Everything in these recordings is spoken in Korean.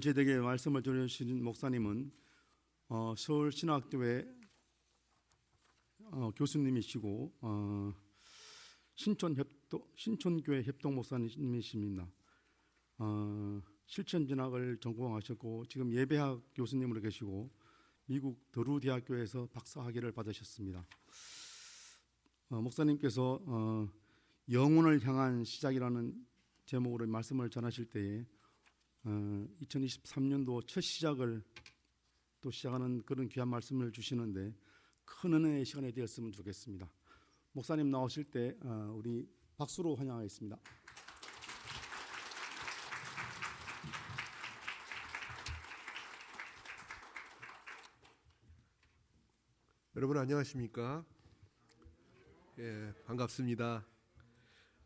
저에게 말씀을 전해주신 목사님은 서울신학교의 교수님이시고 신촌교회 협동 목사님이십니다. 실천진학을 전공하셨고 지금 예배학 교수님으로 계시고 미국 더루 대학교에서 박사학위를 받으셨습니다. 목사님께서 영혼을 향한 시작이라는 제목으로 말씀을 전하실 때에 2023년도 첫 시작을 또 시작하는 그런 귀한 말씀을 주시는데 큰 은혜의 시간이 되었으면 좋겠습니다. 목사님 나오실 때 우리 박수로 환영하겠습니다. 여러분 안녕하십니까? 예, 반갑습니다.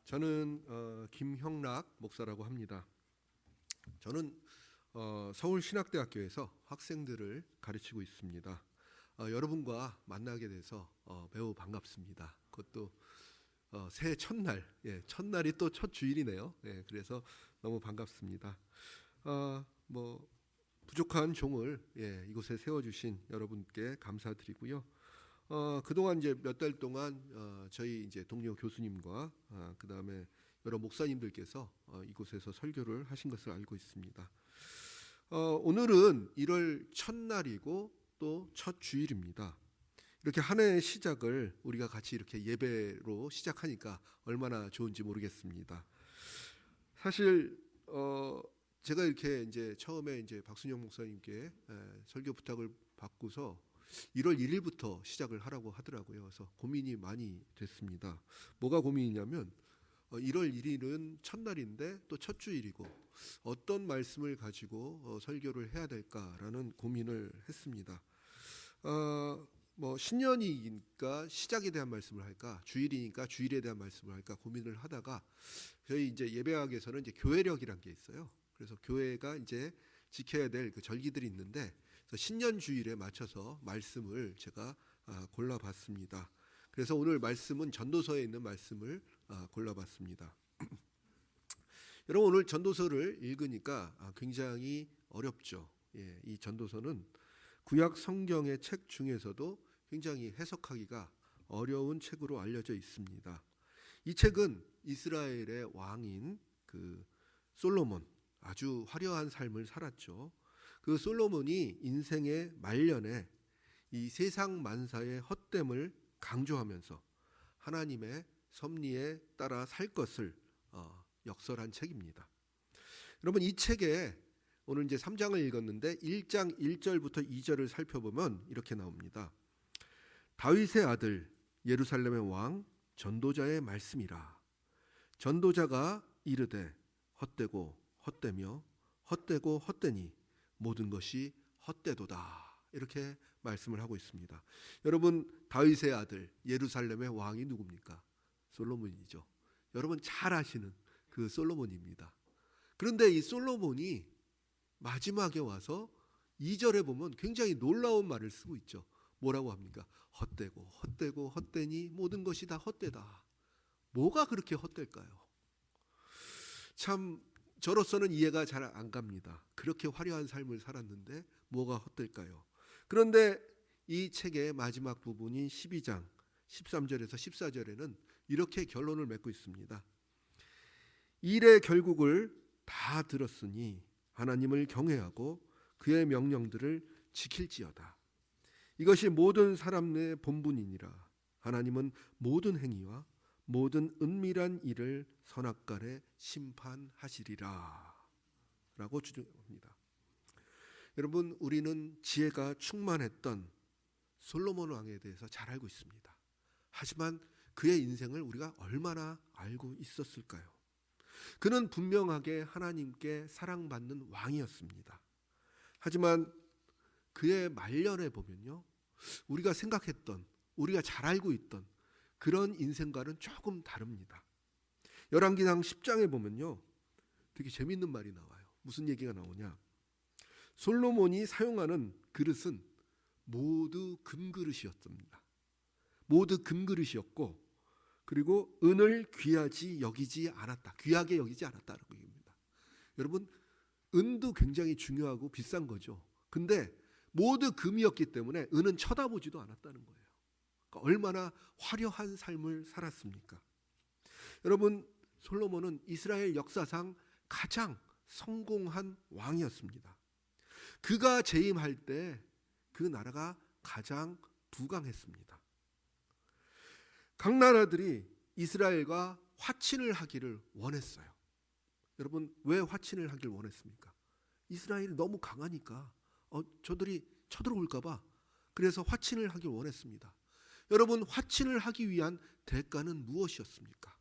저는 김형락 목사라고 합니다. 저는 서울신학대학교에서 학생들을 가르치고 있습니다. 여러분과 만나게 돼서 매우 반갑습니다. 그것도 새해 첫날, 첫날이 또 첫 주일이네요. 그래서 너무 반갑습니다. 부족한 종을 이곳에 세워주신 여러분께 감사드리고요. 그동안 이제 몇 달 동안 저희 이제 동료 교수님과 그 다음에 여러 목사님들께서 이곳에서 설교를 하신 것을 알고 있습니다. 오늘은 1월 첫날이고 또 첫 주일입니다. 이렇게 한 해의 시작을 우리가 같이 이렇게 예배로 시작하니까 얼마나 좋은지 모르겠습니다. 사실 제가 이렇게 이제 처음에 이제 박순영 목사님께 설교 부탁을 받고서 1월 1일부터 시작을 하라고 하더라고요. 그래서 고민이 많이 됐습니다. 뭐가 고민이냐면 1월 1일은 첫날인데 또 첫 주일이고 어떤 말씀을 가지고 설교를 해야 될까라는 고민을 했습니다. 신년이니까 시작에 대한 말씀을 할까, 주일이니까 주일에 대한 말씀을 할까 고민을 하다가 저희 이제 예배학에서는 이제 교회력이란 게 있어요. 그래서 교회가 이제 지켜야 될 그 절기들이 있는데 신년 주일에 맞춰서 말씀을 제가 골라봤습니다. 그래서 오늘 말씀은 전도서에 있는 말씀을 골라봤습니다. 여러분 오늘 전도서를 읽으니까 굉장히 어렵죠. 이 전도서는 구약 성경의 책 중에서도 굉장히 해석하기가 어려운 책으로 알려져 있습니다. 이 책은 이스라엘의 왕인 그 솔로몬, 아주 화려한 삶을 살았죠. 그 솔로몬이 인생의 말년에 이 세상 만사의 헛됨을 강조하면서 하나님의 섭리에 따라 살 것을 역설한 책입니다. 여러분 이 책에 오늘 이제 3장을 읽었는데 1장 1절부터 2절을 살펴보면 이렇게 나옵니다. 다윗의 아들 예루살렘의 왕 전도자의 말씀이라. 전도자가 이르되 헛되고 헛되며 헛되고 헛되니 모든 것이 헛되도다. 이렇게 말씀을 하고 있습니다. 여러분 다윗의 아들 예루살렘의 왕이 누굽니까? 솔로몬이죠. 여러분 잘 아시는 그 솔로몬입니다. 그런데 이 솔로몬이 마지막에 와서 2절에 보면 굉장히 놀라운 말을 쓰고 있죠. 뭐라고 합니까? 헛되고 헛되고 헛되니 모든 것이 다 헛되다. 뭐가 그렇게 헛될까요? 참 저로서는 이해가 잘 안 갑니다. 그렇게 화려한 삶을 살았는데 뭐가 헛될까요? 그런데 이 책의 마지막 부분인 12장 13절에서 14절에는 이렇게 결론을 맺고 있습니다. 일의 결국을 다 들었으니 하나님을 경외하고 그의 명령들을 지킬지어다. 이것이 모든 사람의 본분이니라. 하나님은 모든 행위와 모든 은밀한 일을 선악간에 심판하시리라 라고 주장합니다. 여러분 우리는 지혜가 충만했던 솔로몬 왕에 대해서 잘 알고 있습니다. 하지만 그의 인생을 우리가 얼마나 알고 있었을까요? 그는 분명하게 하나님께 사랑받는 왕이었습니다. 하지만 그의 말년에 보면요, 우리가 생각했던, 우리가 잘 알고 있던 그런 인생과는 조금 다릅니다. 열왕기상 10장에 보면요, 되게 재밌는 말이 나와요. 무슨 얘기가 나오냐? 솔로몬이 사용하는 그릇은 모두 금그릇이었습니다. 모두 금그릇이었고, 그리고 은을 귀하게 여기지 않았다라고 얘기합니다. 여러분 은도 굉장히 중요하고 비싼 거죠. 근데 모두 금이었기 때문에 은은 쳐다보지도 않았다는 거예요. 그러니까 얼마나 화려한 삶을 살았습니까? 여러분, 솔로몬은 이스라엘 역사상 가장 성공한 왕이었습니다. 그가 재임할 때 그 나라가 가장 부강했습니다. 각 나라들이 이스라엘과 화친을 하기를 원했어요. 여러분, 왜 화친을 하기를 원했습니까? 이스라엘이 너무 강하니까 저들이 쳐들어올까 봐 그래서 화친을 하기를 원했습니다. 여러분, 화친을 하기 위한 대가는 무엇이었습니까?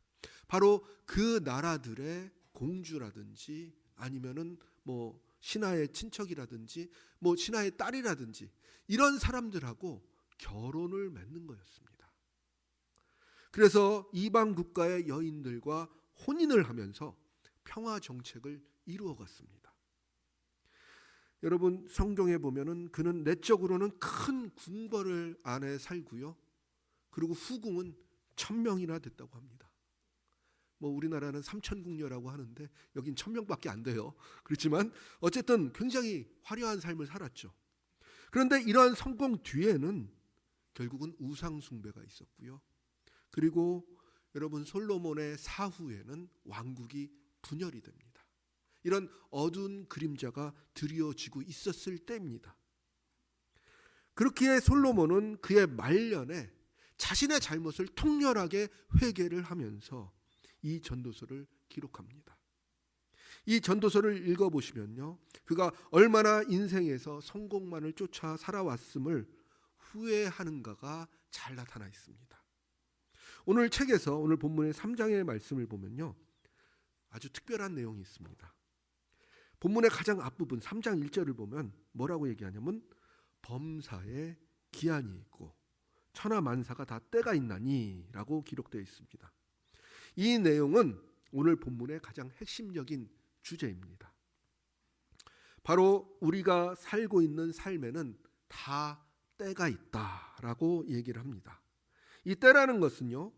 바로 그 나라들의 공주라든지 아니면은 신하의 친척이라든지 신하의 딸이라든지 이런 사람들하고 결혼을 맺는 거였습니다. 그래서 이방 국가의 여인들과 혼인을 하면서 평화 정책을 이루어갔습니다. 여러분, 성경에 보면은 그는 내적으로는 큰 궁궐 안에 살고요. 그리고 후궁은 1000명이나 됐다고 합니다. 우리나라는 3000궁녀라고 하는데 여긴 1000명밖에 안 돼요. 그렇지만 어쨌든 굉장히 화려한 삶을 살았죠. 그런데 이러한 성공 뒤에는 결국은 우상 숭배가 있었고요. 그리고 여러분, 솔로몬의 사후에는 왕국이 분열이 됩니다. 이런 어두운 그림자가 드리워지고 있었을 때입니다. 그렇기에 솔로몬은 그의 말년에 자신의 잘못을 통렬하게 회개를 하면서 이 전도서를 기록합니다. 이 전도서를 읽어보시면요, 그가 얼마나 인생에서 성공만을 쫓아 살아왔음을 후회하는가가 잘 나타나 있습니다. 오늘 책에서 오늘 본문의 3장의 말씀을 보면요, 아주 특별한 내용이 있습니다. 본문의 가장 앞부분 3장 1절을 보면 뭐라고 얘기하냐면 범사에 기한이 있고 천하만사가 다 때가 있나니 라고 기록되어 있습니다. 이 내용은 오늘 본문의 가장 핵심적인 주제입니다. 바로 우리가 살고 있는 삶에는 다 때가 있다라고 얘기를 합니다. 이 때라는 것은요,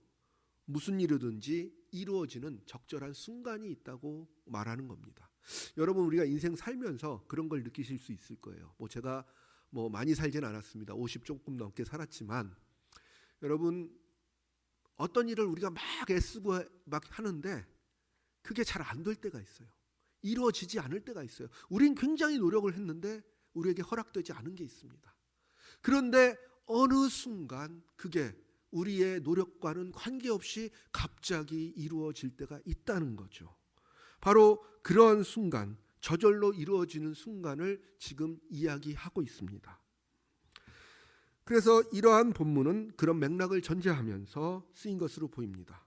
무슨 일이든지 이루어지는 적절한 순간이 있다고 말하는 겁니다. 여러분, 우리가 인생 살면서 그런 걸 느끼실 수 있을 거예요. 제가 많이 살진 않았습니다. 50 조금 넘게 살았지만 여러분, 어떤 일을 우리가 막 애쓰고 막 하는데 그게 잘 안 될 때가 있어요. 이루어지지 않을 때가 있어요. 우린 굉장히 노력을 했는데 우리에게 허락되지 않은 게 있습니다. 그런데 어느 순간 그게 우리의 노력과는 관계없이 갑자기 이루어질 때가 있다는 거죠. 바로 그런 순간, 저절로 이루어지는 순간을 지금 이야기하고 있습니다. 그래서 이러한 본문은 그런 맥락을 전제하면서 쓰인 것으로 보입니다.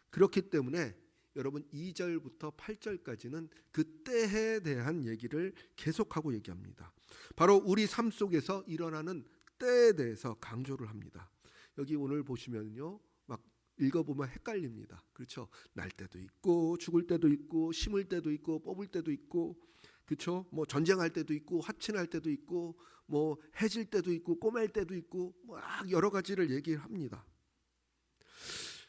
그렇기 때문에 여러분 2절부터 8절까지는 그 때에 대한 얘기를 계속하고 얘기합니다. 바로 우리 삶 속에서 일어나는 때에 대해서 강조를 합니다. 여기 오늘 보시면요, 막 읽어보면 헷갈립니다. 그렇죠? 날 때도 있고 죽을 때도 있고 심을 때도 있고 뽑을 때도 있고, 그렇죠? 전쟁할 때도 있고 화친할 때도 있고 해질 때도 있고 꼬맬 때도 있고 막 여러 가지를 얘기를 합니다.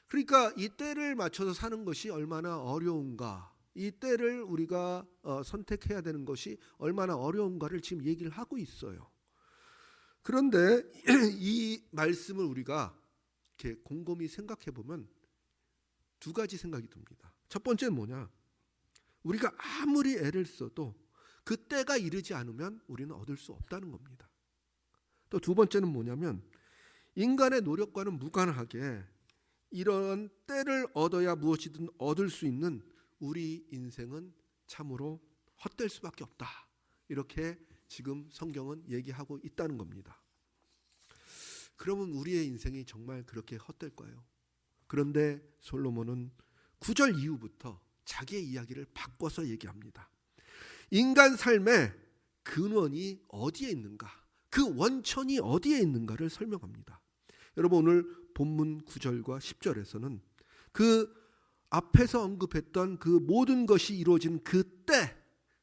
그러니까 이 때를 맞춰서 사는 것이 얼마나 어려운가, 이 때를 우리가 선택해야 되는 것이 얼마나 어려운가를 지금 얘기를 하고 있어요. 그런데 이 말씀을 우리가 이렇게 곰곰이 생각해 보면 두 가지 생각이 듭니다. 첫 번째는 뭐냐? 우리가 아무리 애를 써도 그 때가 이르지 않으면 우리는 얻을 수 없다는 겁니다. 또 두 번째는 뭐냐면 인간의 노력과는 무관하게 이런 때를 얻어야 무엇이든 얻을 수 있는 우리 인생은 참으로 헛될 수밖에 없다. 이렇게 지금 성경은 얘기하고 있다는 겁니다. 그러면 우리의 인생이 정말 그렇게 헛될까요? 그런데 솔로몬은 9절 이후부터 자기의 이야기를 바꿔서 얘기합니다. 인간 삶의 근원이 어디에 있는가, 그 원천이 어디에 있는가를 설명합니다. 여러분, 오늘 본문 9절과 10절에서는 그 앞에서 언급했던 그 모든 것이 이루어진 그 때,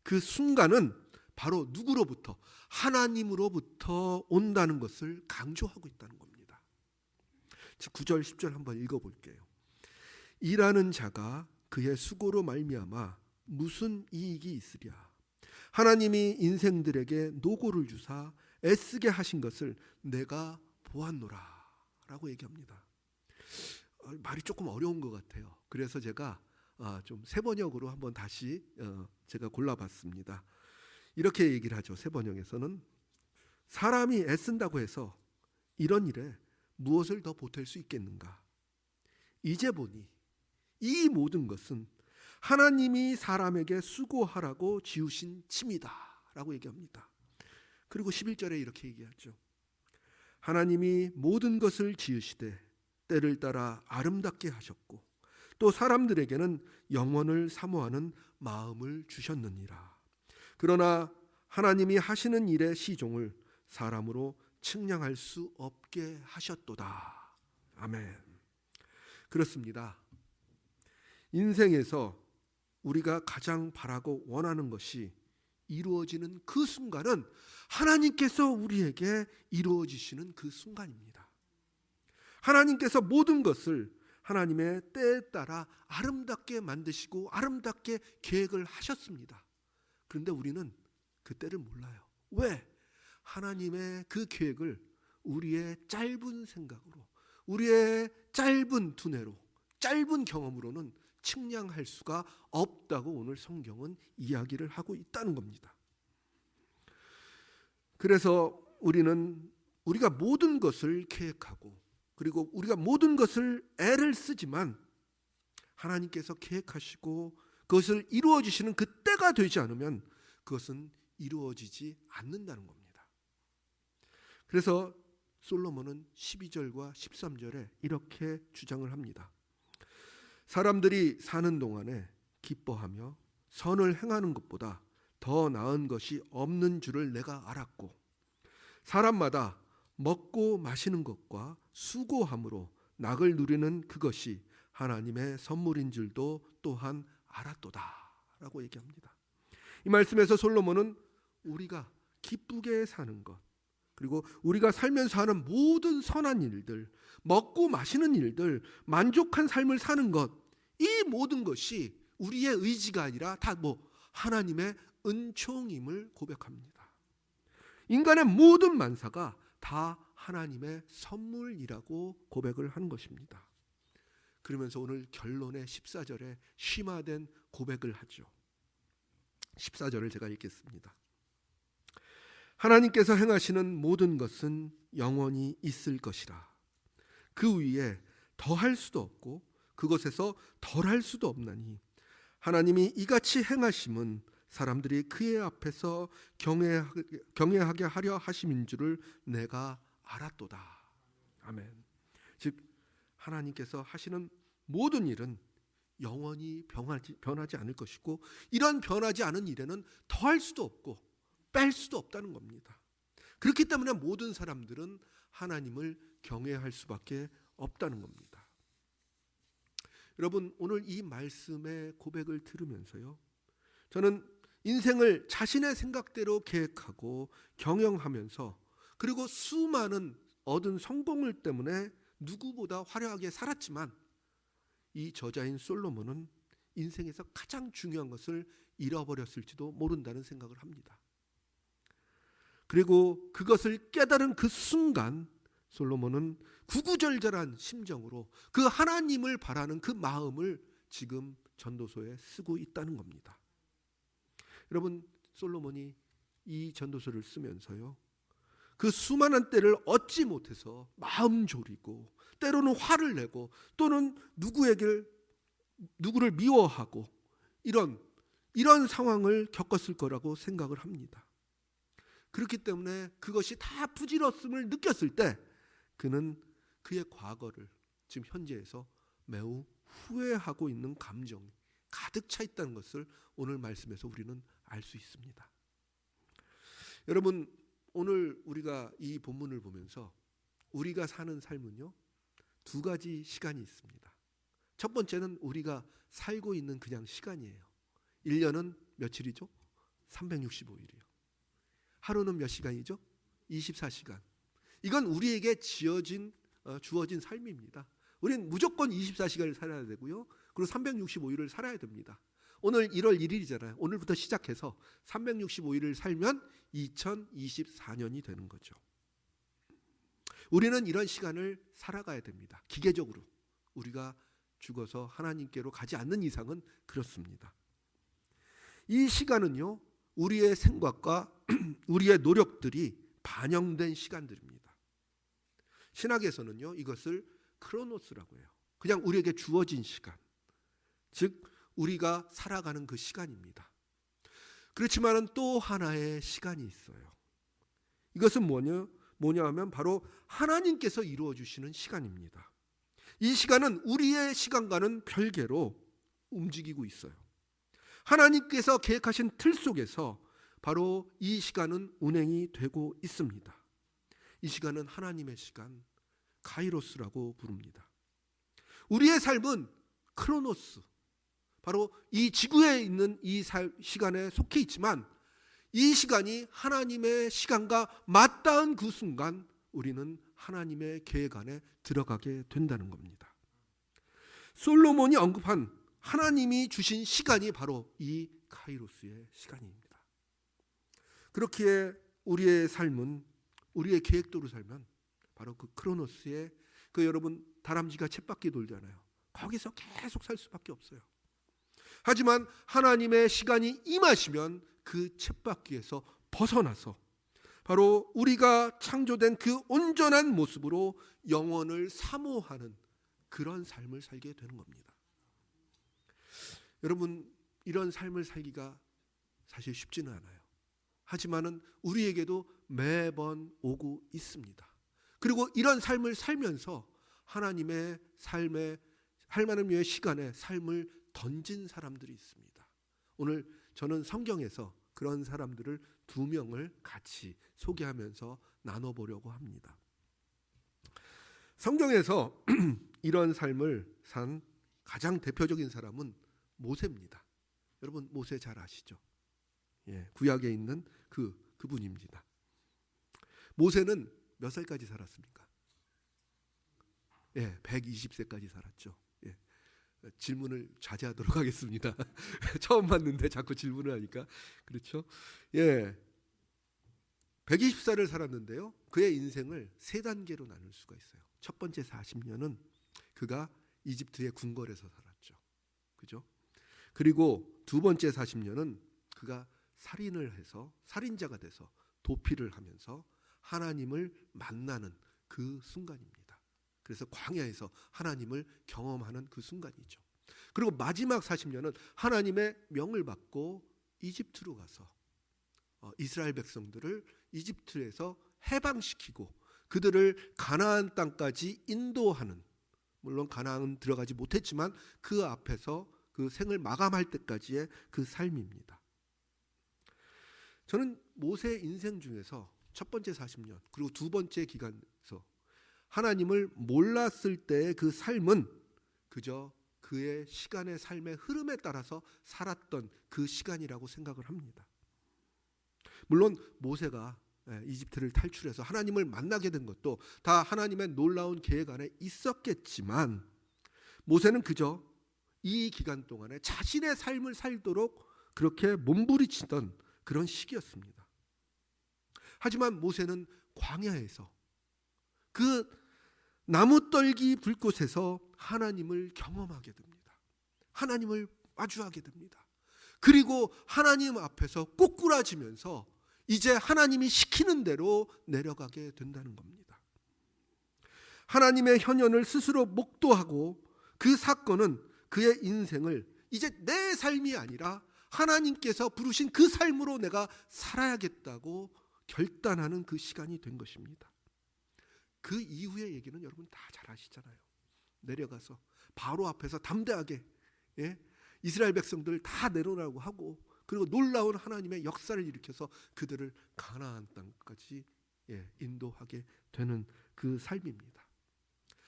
그 순간은 바로 누구로부터? 하나님으로부터 온다는 것을 강조하고 있다는 겁니다. 9절 10절 한번 읽어볼게요. 일하는 자가 그의 수고로 말미암아 무슨 이익이 있으랴? 하나님이 인생들에게 노고를 주사 애쓰게 하신 것을 내가 보았노라 라고 얘기합니다. 말이 조금 어려운 것 같아요. 그래서 제가 좀 새번역으로 한번 다시 제가 골라봤습니다. 이렇게 얘기를 하죠. 새번역에서는 사람이 애쓴다고 해서 이런 일에 무엇을 더 보탤 수 있겠는가? 이제 보니 이 모든 것은 하나님이 사람에게 수고하라고 지으신 침이다 라고 얘기합니다. 그리고 11절에 이렇게 얘기하죠. 하나님이 모든 것을 지으시되 때를 따라 아름답게 하셨고 또 사람들에게는 영원을 사모하는 마음을 주셨느니라. 그러나 하나님이 하시는 일의 시종을 사람으로 측량할 수 없게 하셨도다. 아멘. 그렇습니다. 인생에서 우리가 가장 바라고 원하는 것이 이루어지는 그 순간은 하나님께서 우리에게 이루어지시는 그 순간입니다. 하나님께서 모든 것을 하나님의 때에 따라 아름답게 만드시고 아름답게 계획을 하셨습니다. 그런데 우리는 그 때를 몰라요. 왜? 하나님의 그 계획을 우리의 짧은 생각으로, 우리의 짧은 두뇌로, 짧은 경험으로는 측량할 수가 없다고 오늘 성경은 이야기를 하고 있다는 겁니다. 그래서 우리가 모든 것을 계획하고 그리고 우리가 모든 것을 애를 쓰지만 하나님께서 계획하시고 그것을 이루어 주시는 그 때가 되지 않으면 그것은 이루어지지 않는다는 겁니다. 그래서 솔로몬은 12절과 13절에 이렇게 주장을 합니다. 사람들이 사는 동안에 기뻐하며 선을 행하는 것보다 더 나은 것이 없는 줄을 내가 알았고 사람마다 먹고 마시는 것과 수고함으로 낙을 누리는 그것이 하나님의 선물인 줄도 또한 알았도다 라고 얘기합니다. 이 말씀에서 솔로몬은 우리가 기쁘게 사는 것 그리고 우리가 살면서 하는 모든 선한 일들, 먹고 마시는 일들, 만족한 삶을 사는 것, 이 모든 것이 우리의 의지가 아니라 다 하나님의 은총임을 고백합니다. 인간의 모든 만사가 다 하나님의 선물이라고 고백을 하는 것입니다. 그러면서 오늘 결론의 14절에 심화된 고백을 하죠. 14절을 제가 읽겠습니다. 하나님께서 행하시는 모든 것은 영원히 있을 것이라. 그 위에 더할 수도 없고 그것에서 덜할 수도 없나니 하나님이 이같이 행하심은 사람들이 그의 앞에서 경외하게 하려 하심인 줄을 내가 알았도다. 아멘. 즉 하나님께서 하시는 모든 일은 영원히 변하지 않을 것이고 이런 변하지 않은 일에는 더할 수도 없고 뺄 수도 없다는 겁니다. 그렇기 때문에 모든 사람들은 하나님을 경외할 수밖에 없다는 겁니다. 여러분 오늘 이 말씀의 고백을 들으면서요, 저는 인생을 자신의 생각대로 계획하고 경영하면서 그리고 수많은 얻은 성공을 때문에 누구보다 화려하게 살았지만 이 저자인 솔로몬은 인생에서 가장 중요한 것을 잃어버렸을지도 모른다는 생각을 합니다. 그리고 그것을 깨달은 그 순간 솔로몬은 구구절절한 심정으로 그 하나님을 바라는 그 마음을 지금 전도서에 쓰고 있다는 겁니다. 여러분 솔로몬이 이 전도서를 쓰면서요, 그 수많은 때를 얻지 못해서 마음 졸이고 때로는 화를 내고 또는 누구를 미워하고 이런 상황을 겪었을 거라고 생각을 합니다. 그렇기 때문에 그것이 다 부질없음을 느꼈을 때 그는 그의 과거를 지금 현재에서 매우 후회하고 있는 감정이 가득 차 있다는 것을 오늘 말씀에서 우리는 알 수 있습니다. 여러분 오늘 우리가 이 본문을 보면서 우리가 사는 삶은요, 두 가지 시간이 있습니다. 첫 번째는 우리가 살고 있는 그냥 시간이에요. 1년은 며칠이죠? 365일이요. 하루는 몇 시간이죠? 24시간. 이건 우리에게 주어진 삶입니다. 우리는 무조건 24시간을 살아야 되고요. 그리고 365일을 살아야 됩니다. 오늘 1월 1일이잖아요. 오늘부터 시작해서 365일을 살면 2024년이 되는 거죠. 우리는 이런 시간을 살아가야 됩니다. 기계적으로 우리가 죽어서 하나님께로 가지 않는 이상은 그렇습니다. 이 시간은요, 우리의 생각과 우리의 노력들이 반영된 시간들입니다. 신학에서는요, 이것을 크로노스라고 해요. 그냥 우리에게 주어진 시간, 즉 우리가 살아가는 그 시간입니다. 그렇지만은 또 하나의 시간이 있어요. 이것은 뭐냐 하면 바로 하나님께서 이루어 주시는 시간입니다. 이 시간은 우리의 시간과는 별개로 움직이고 있어요. 하나님께서 계획하신 틀 속에서 바로 이 시간은 운행이 되고 있습니다. 이 시간은 하나님의 시간, 카이로스라고 부릅니다. 우리의 삶은 크로노스, 바로 이 지구에 있는 이 시간에 속해 있지만 이 시간이 하나님의 시간과 맞닿은 그 순간 우리는 하나님의 계획 안에 들어가게 된다는 겁니다. 솔로몬이 언급한 하나님이 주신 시간이 바로 이 카이로스의 시간입니다. 그렇기에 우리의 삶은, 우리의 계획대로 살면 바로 그 크로노스의 여러분 다람쥐가 쳇바퀴 돌잖아요. 거기서 계속 살 수밖에 없어요. 하지만 하나님의 시간이 임하시면 그 쳇바퀴에서 벗어나서 바로 우리가 창조된 그 온전한 모습으로 영원을 사모하는 그런 삶을 살게 되는 겁니다. 여러분, 이런 삶을 살기가 사실 쉽지는 않아요. 하지만은 우리에게도 매번 오고 있습니다. 그리고 이런 삶을 살면서 하나님의 삶의 하나님의 시간에 삶을 던진 사람들이 있습니다. 오늘 저는 성경에서 그런 사람들을 2명을 같이 소개하면서 나눠보려고 합니다. 성경에서 이런 삶을 산 가장 대표적인 사람은 모세입니다. 여러분 모세 잘 아시죠? 예, 구약에 있는 그분입니다. 모세는 몇 살까지 살았습니까? 예, 120세까지 살았죠. 예. 질문을 자제하도록 하겠습니다. 처음 봤는데 자꾸 질문을 하니까. 그렇죠? 예. 120살을 살았는데요. 그의 인생을 3단계로 나눌 수가 있어요. 첫 번째 40년은 그가 이집트의 궁궐에서 살았죠. 그죠? 그리고 두 번째 40년은 그가 살인을 해서 살인자가 돼서 도피를 하면서 하나님을 만나는 그 순간입니다. 그래서 광야에서 하나님을 경험하는 그 순간이죠. 그리고 마지막 40년은 하나님의 명을 받고 이집트로 가서 이스라엘 백성들을 이집트에서 해방시키고 그들을 가나안 땅까지 인도하는, 물론 가나안은 들어가지 못했지만 그 앞에서 그 생을 마감할 때까지의 그 삶입니다. 저는 모세 인생 중에서 첫 번째 40년 그리고 두 번째 기간에서 하나님을 몰랐을 때의 그 삶은 그저 그의 시간의 삶의 흐름에 따라서 살았던 그 시간이라고 생각을 합니다. 물론 모세가 이집트를 탈출해서 하나님을 만나게 된 것도 다 하나님의 놀라운 계획 안에 있었겠지만 모세는 그저 이 기간 동안에 자신의 삶을 살도록 그렇게 몸부리치던 그런 시기였습니다. 하지만 모세는 광야에서 그 나무떨기 불꽃에서 하나님을 경험하게 됩니다. 하나님을 마주하게 됩니다. 그리고 하나님 앞에서 꼬꾸라지면서 이제 하나님이 시키는 대로 내려가게 된다는 겁니다. 하나님의 현현을 스스로 목도하고 그 사건은 그의 인생을 이제 내 삶이 아니라 하나님께서 부르신 그 삶으로 내가 살아야겠다고 결단하는 그 시간이 된 것입니다. 그 이후의 얘기는 여러분 다 잘 아시잖아요. 내려가서 바로 앞에서 담대하게 이스라엘 백성들 다 내려오라고 하고 그리고 놀라운 하나님의 역사를 일으켜서 그들을 가나안 땅까지 인도하게 되는 그 삶입니다.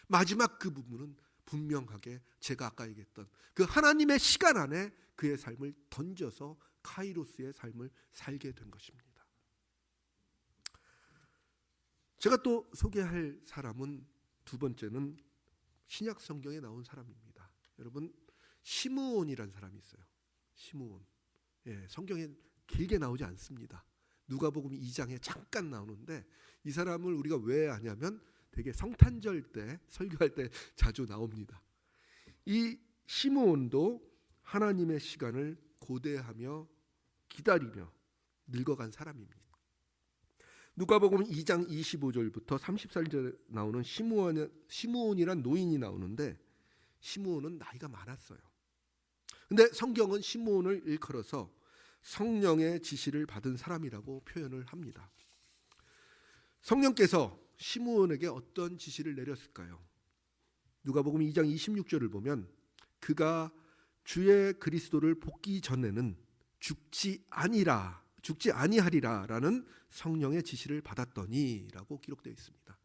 마지막 그 부분은 분명하게 제가 아까 얘기했던 그 하나님의 시간 안에 그의 삶을 던져서 카이로스의 삶을 살게 된 것입니다. 제가 또 소개할 사람은 두 번째는 신약 성경에 나온 사람입니다. 여러분 시므온이라는 사람이 있어요. 시므온. 예, 성경에 길게 나오지 않습니다. 누가복음 2장에 잠깐 나오는데 이 사람을 우리가 왜 아냐면 되게 성탄절 때 설교할 때 자주 나옵니다. 이 시므온도 하나님의 시간을 고대하며 기다리며 늙어간 사람입니다. 누가복음 2장 25절부터 34절에 나오는 시므온이란 노인이 나오는데 시므온은 나이가 많았어요. 근데 성경은 시므온을 일컬어서 성령의 지시를 받은 사람이라고 표현을 합니다. 성령께서 시므온에게 어떤 지시를 내렸을까요? 누가복음 2장 26절을 보면 그가 주의 그리스도를 볶기 전에는 죽지 아니하리라라는 성령의 지시를 받았더니라고 기록되어 있습니다.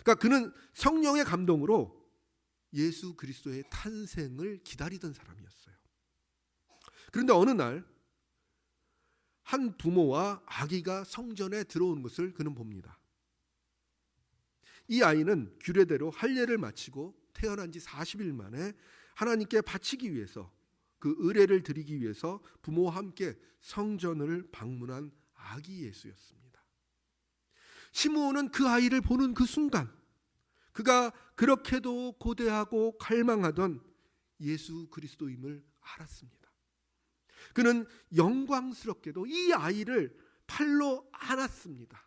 그러니까 그는 성령의 감동으로 예수 그리스도의 탄생을 기다리던 사람이었어요. 그런데 어느 날 한 부모와 아기가 성전에 들어오는 것을 그는 봅니다. 이 아이는 규례대로 할례를 마치고 태어난 지 40일 만에 하나님께 바치기 위해서 그 의례를 드리기 위해서 부모와 함께 성전을 방문한 아기 예수였습니다. 시므온은 그 아이를 보는 그 순간 그가 그렇게도 고대하고 갈망하던 예수 그리스도임을 알았습니다. 그는 영광스럽게도 이 아이를 팔로 안았습니다.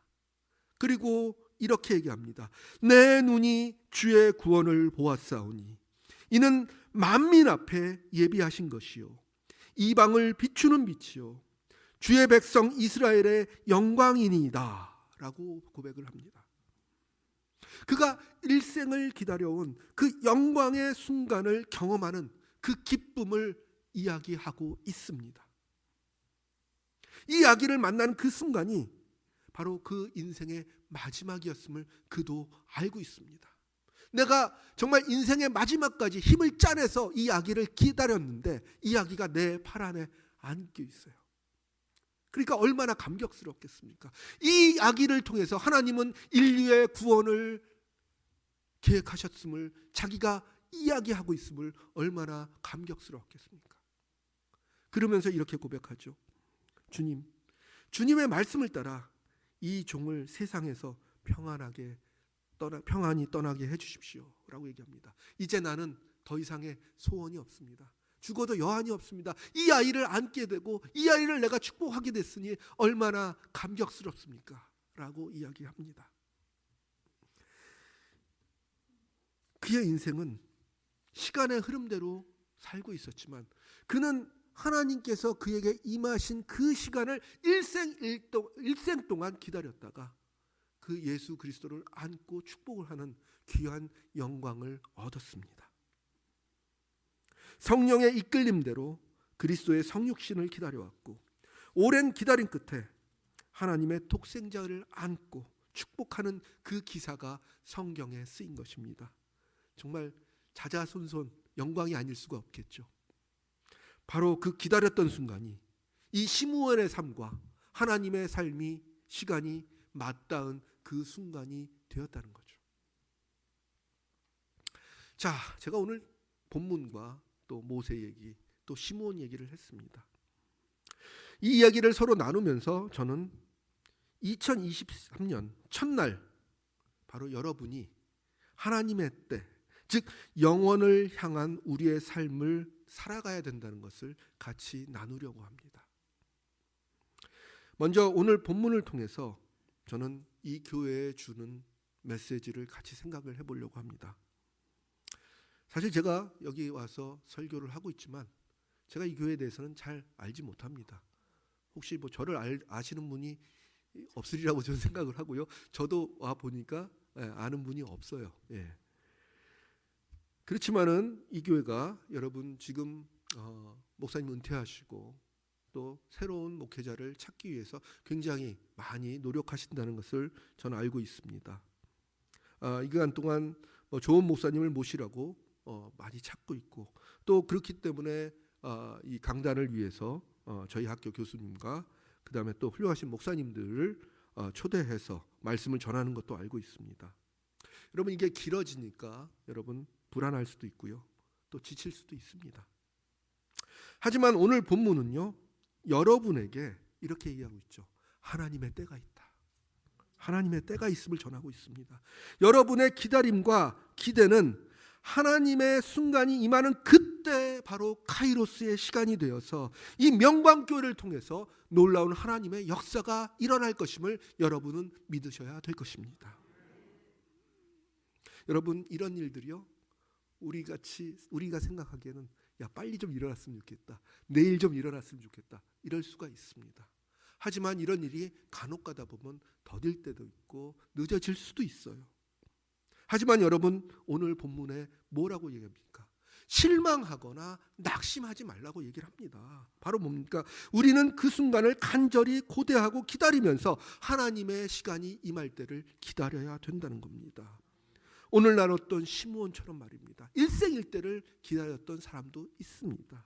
그리고 이렇게 얘기합니다. 내 눈이 주의 구원을 보았사오니 이는 만민 앞에 예비하신 것이요 이방을 비추는 빛이요 주의 백성 이스라엘의 영광이니이다 라고 고백을 합니다. 그가 일생을 기다려온 그 영광의 순간을 경험하는 그 기쁨을 이야기하고 있습니다. 이 아기를 만난 그 순간이 바로 그 인생의 마지막이었음을 그도 알고 있습니다. 내가 정말 인생의 마지막까지 힘을 짜내서 이 아기를 기다렸는데 이 아기가 내 팔 안에 안겨 있어요. 그러니까 얼마나 감격스럽겠습니까? 이 아기를 통해서 하나님은 인류의 구원을 계획하셨음을 자기가 이야기하고 있음을 얼마나 감격스럽겠습니까? 그러면서 이렇게 고백하죠. 주님, 주님의 말씀을 따라 이 종을 세상에서 평안히 떠나게 해주십시오 라고 얘기합니다. 이제 나는 더 이상의 소원이 없습니다. 죽어도 여한이 없습니다. 이 아이를 안게 되고 이 아이를 내가 축복하게 됐으니 얼마나 감격스럽습니까? 라고 이야기합니다. 그의 인생은 시간의 흐름대로 살고 있었지만 그는 하나님께서 그에게 임하신 그 시간을 일생 동안 기다렸다가 그 예수 그리스도를 안고 축복을 하는 귀한 영광을 얻었습니다. 성령의 이끌림대로 그리스도의 성육신을 기다려왔고 오랜 기다림 끝에 하나님의 독생자를 안고 축복하는 그 기사가 성경에 쓰인 것입니다. 정말 자자손손 영광이 아닐 수가 없겠죠. 바로 그 기다렸던 순간이 이 시므온의 삶과 하나님의 삶이 시간이 맞닿은 그 순간이 되었다는 거죠. 자, 제가 오늘 본문과 또 모세 얘기, 또 시므온 얘기를 했습니다. 이 이야기를 서로 나누면서 저는 2023년 첫날 바로 여러분이 하나님의 때, 즉 영원을 향한 우리의 삶을 살아가야 된다는 것을 같이 나누려고 합니다. 먼저 오늘 본문을 통해서 저는 이 교회에 주는 메시지를 같이 생각을 해보려고 합니다. 사실 제가 여기 와서 설교를 하고 있지만 제가 이 교회에 대해서는 잘 알지 못합니다. 혹시 뭐 저를 아시는 분이 없으리라고 저는 생각을 하고요. 저도 와 보니까 아는 분이 없어요. 예. 그렇지만은 이 교회가 여러분 지금 목사님 은퇴하시고 또 새로운 목회자를 찾기 위해서 굉장히 많이 노력하신다는 것을 저는 알고 있습니다. 이 기간 동안 좋은 목사님을 모시라고 많이 찾고 있고 또 그렇기 때문에 이 강단을 위해서 저희 학교 교수님과 그 다음에 또 훌륭하신 목사님들을 초대해서 말씀을 전하는 것도 알고 있습니다. 여러분 이게 길어지니까 여러분 불안할 수도 있고요. 또 지칠 수도 있습니다. 하지만 오늘 본문은요, 여러분에게 이렇게 얘기하고 있죠. 하나님의 때가 있다. 하나님의 때가 있음을 전하고 있습니다. 여러분의 기다림과 기대는 하나님의 순간이 임하는 그때 바로 카이로스의 시간이 되어서 이 명광교회를 통해서 놀라운 하나님의 역사가 일어날 것임을 여러분은 믿으셔야 될 것입니다. 여러분, 이런 일들이요, 우리가 생각하기에는 야, 빨리 좀 일어났으면 좋겠다, 내일 좀 일어났으면 좋겠다, 이럴 수가 있습니다. 하지만 이런 일이 간혹 가다 보면 더딜 때도 있고 늦어질 수도 있어요. 하지만 여러분, 오늘 본문에 뭐라고 얘기합니까? 실망하거나 낙심하지 말라고 얘기를 합니다. 바로 뭡니까? 우리는 그 순간을 간절히 고대하고 기다리면서 하나님의 시간이 임할 때를 기다려야 된다는 겁니다. 오늘 나눴던 시므온처럼 말입니다. 일생일대를 기다렸던 사람도 있습니다.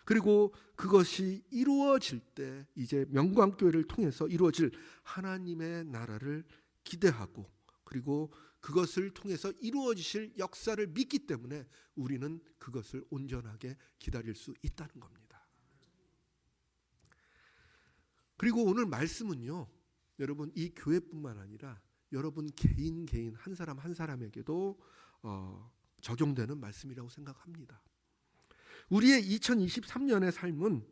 그리고 그것이 이루어질 때 이제 명광교회를 통해서 이루어질 하나님의 나라를 기대하고, 그리고 그것을 통해서 이루어지실 역사를 믿기 때문에 우리는 그것을 온전하게 기다릴 수 있다는 겁니다. 그리고 오늘 말씀은요, 여러분, 이 교회뿐만 아니라 여러분 개인 한 사람 한 사람에게도 적용되는 말씀이라고 생각합니다. 우리의 2023년의 삶은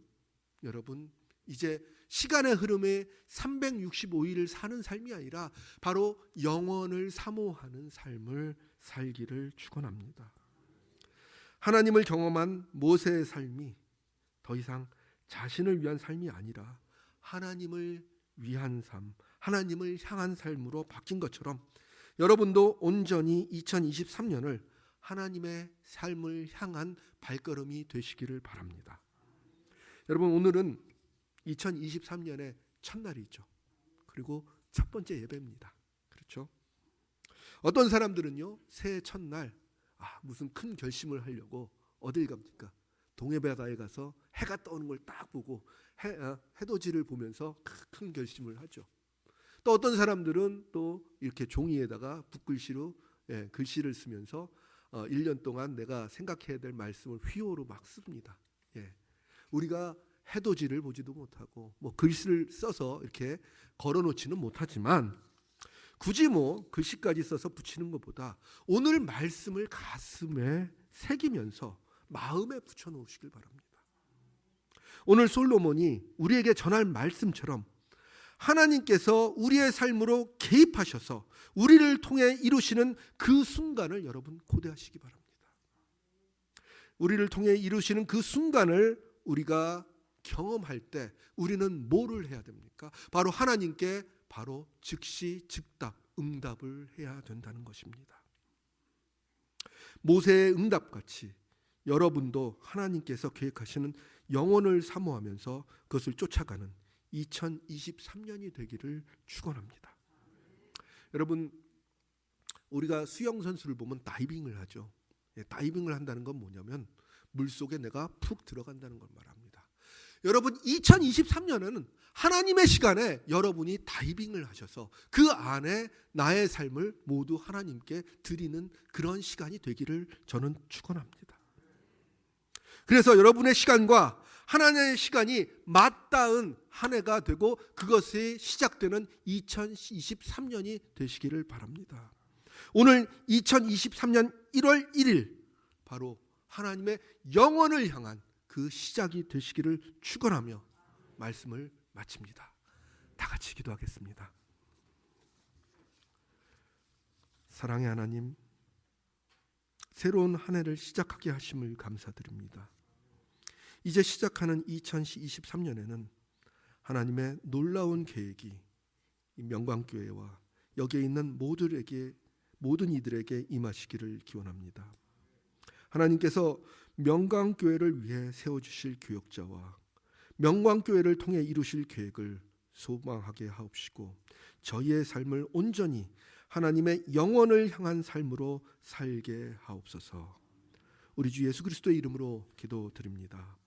여러분 이제 시간의 흐름에 365일을 사는 삶이 아니라 바로 영원을 사모하는 삶을 살기를 축원합니다. 하나님을 경험한 모세의 삶이 더 이상 자신을 위한 삶이 아니라 하나님을 위한 삶, 하나님을 향한 삶으로 바뀐 것처럼 여러분도 온전히 2023년을 하나님의 삶을 향한 발걸음이 되시기를 바랍니다. 여러분, 오늘은 2023년의 첫날이죠. 그리고 첫 번째 예배입니다. 그렇죠? 어떤 사람들은요, 새해 첫날 무슨 큰 결심을 하려고 어딜 갑니까? 동해바다에 가서 해가 떠오는 걸 딱 보고 해돋이를 보면서 큰 결심을 하죠. 또 어떤 사람들은 또 이렇게 종이에다가 붓글씨로 글씨를 쓰면서 1년 동안 내가 생각해야 될 말씀을 휘호로 막 씁니다. 우리가 해돋이를 보지도 못하고 뭐 글씨를 써서 이렇게 걸어놓지는 못하지만 굳이 뭐 글씨까지 써서 붙이는 것보다 오늘 말씀을 가슴에 새기면서 마음에 붙여놓으시길 바랍니다. 오늘 솔로몬이 우리에게 전할 말씀처럼 하나님께서 우리의 삶으로 개입하셔서 우리를 통해 이루시는 그 순간을 여러분 고대하시기 바랍니다. 우리를 통해 이루시는 그 순간을 우리가 경험할 때 우리는 뭐를 해야 됩니까? 바로 하나님께 바로 즉시 즉답, 응답을 해야 된다는 것입니다. 모세의 응답같이 여러분도 하나님께서 계획하시는 영혼을 사모하면서 그것을 쫓아가는 2023년이 되기를 축원합니다. 여러분, 우리가 수영 선수를 보면 다이빙을 하죠. 다이빙을 한다는 건 뭐냐면 물속에 내가 푹 들어간다는 걸 말합니다. 여러분, 2023년에는 하나님의 시간에 여러분이 다이빙을 하셔서 그 안에 나의 삶을 모두 하나님께 드리는 그런 시간이 되기를 저는 축원합니다. 그래서 여러분의 시간과 하나님의 시간이 맞닿은 한 해가 되고 그것이 시작되는 2023년이 되시기를 바랍니다. 오늘 2023년 1월 1일 바로 하나님의 영원을 향한 그 시작이 되시기를 축원하며 말씀을 마칩니다. 다 같이 기도하겠습니다. 사랑의 하나님, 새로운 한 해를 시작하게 하심을 감사드립니다. 이제 시작하는 2023년에는 하나님의 놀라운 계획이 이 명광교회와 여기에 있는 모든 이들에게 임하시기를 기원합니다. 하나님께서 명광교회를 위해 세워주실 교역자와 명광교회를 통해 이루실 계획을 소망하게 하옵시고 저희의 삶을 온전히 하나님의 영원을 향한 삶으로 살게 하옵소서. 우리 주 예수 그리스도의 이름으로 기도드립니다.